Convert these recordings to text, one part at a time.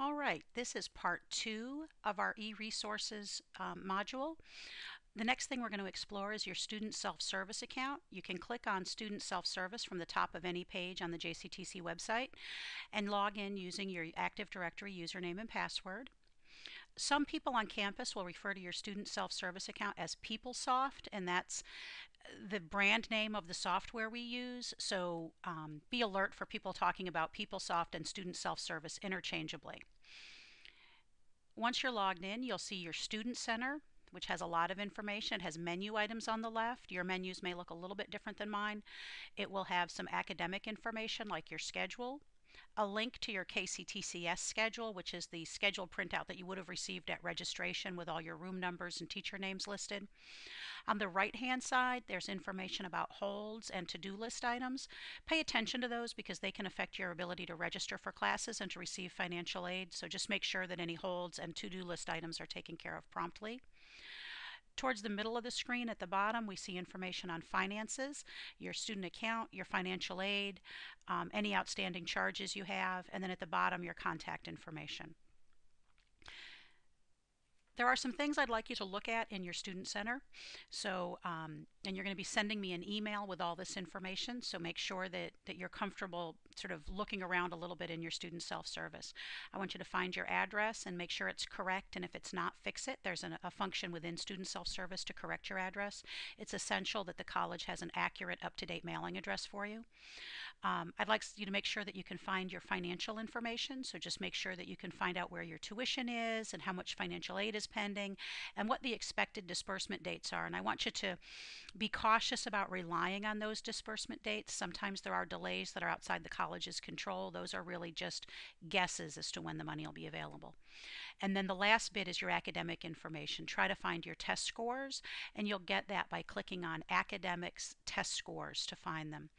All right, this is part 2 of our eResources module. The next thing we're going to explore is your student self-service account. You can click on Student Self-Service from the top of any page on the JCTC website and log in using your Active Directory username and password. Some people on campus will refer to your student self-service account as PeopleSoft, and that's the brand name of the software we use. So be alert for people talking about PeopleSoft and student self-service interchangeably. Once you're logged in, you'll see your Student Center, which has a lot of information. It has menu items on the left. Your menus may look a little bit different than mine. It will have some academic information like your schedule, a link to your KCTCS schedule, which is the schedule printout that you would have received at registration with all your room numbers and teacher names listed. On the right-hand side, there's information about holds and to-do list items. Pay attention to those because they can affect your ability to register for classes and to receive financial aid. So just make sure that any holds and to-do list items are taken care of promptly. Towards the middle of the screen at the bottom, we see information on finances, your student account, your financial aid, any outstanding charges you have, and then at the bottom, your contact information. There are some things I'd like you to look at in your Student Center. So, and you're going to be sending me an email with all this information, so make sure that you're comfortable sort of looking around a little bit in your student self-service. I want you to find your address and make sure it's correct, and if it's not, fix it. There's a function within student self-service to correct your address. It's essential that the college has an accurate, up-to-date mailing address for you. I'd like you to make sure that you can find your financial information, so just make sure that you can find out where your tuition is and how much financial aid is pending and what the expected disbursement dates are. And I want you to be cautious about relying on those disbursement dates. Sometimes there are delays that are outside the college's control. Those are really just guesses as to when the money will be available. And then the last bit is your academic information. Try to find your test scores, and you'll get that by clicking on Academics Test Scores to find them.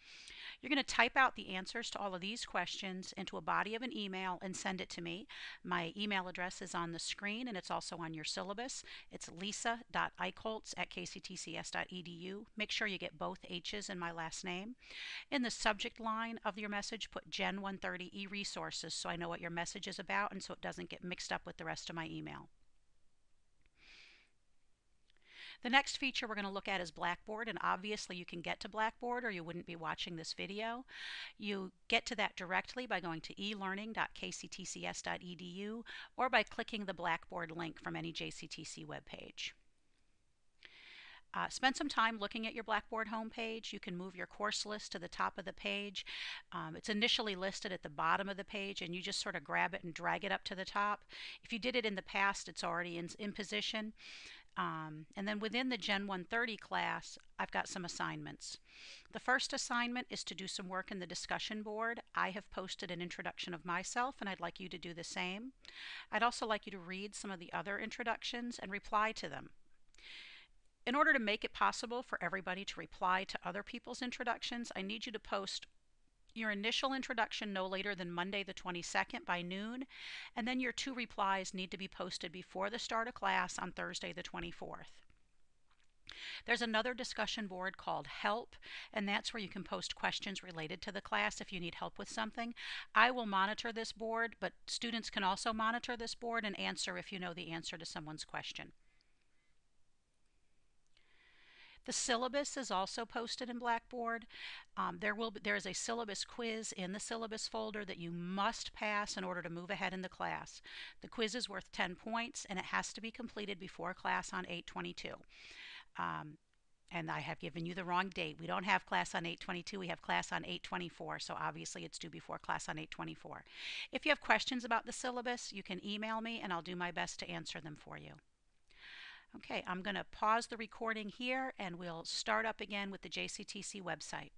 You're going to type out the answers to all of these questions into a body of an email and send it to me. My email address is on the screen, and it's also on your syllabus. It's lisa.eichholz@kctcs.edu. Make sure you get both H's in my last name. In the subject line of your message, put Gen 130 eResources so I know what your message is about and so it doesn't get mixed up with the rest of my email. The next feature we're going to look at is Blackboard, and obviously you can get to Blackboard or you wouldn't be watching this video. You get to that directly by going to elearning.kctcs.edu or by clicking the Blackboard link from any JCTC webpage. Spend some time looking at your Blackboard homepage. You can move your course list to the top of the page. It's initially listed at the bottom of the page, and you just sort of grab it and drag it up to the top. If you did it in the past, it's already in position. And then within the Gen 130 class, I've got some assignments. The first assignment is to do some work in the discussion board. I have posted an introduction of myself, and I'd like you to do the same. I'd also like you to read some of the other introductions and reply to them. In order to make it possible for everybody to reply to other people's introductions, I need you to post your initial introduction no later than Monday the 22nd by noon, and then your 2 replies need to be posted before the start of class on Thursday the 24th. There's another discussion board called Help, and that's where you can post questions related to the class if you need help with something. I will monitor this board, but students can also monitor this board and answer if you know the answer to someone's question. The syllabus is also posted in Blackboard. There is a syllabus quiz in the syllabus folder that you must pass in order to move ahead in the class. The quiz is worth 10 points and it has to be completed before class on 8/22. And I have given you the wrong date. We don't have class on 8/22, we have class on 8/24, so obviously it's due before class on 8/24. If you have questions about the syllabus, you can email me and I'll do my best to answer them for you. Okay, I'm going to pause the recording here and we'll start up again with the JCTC website.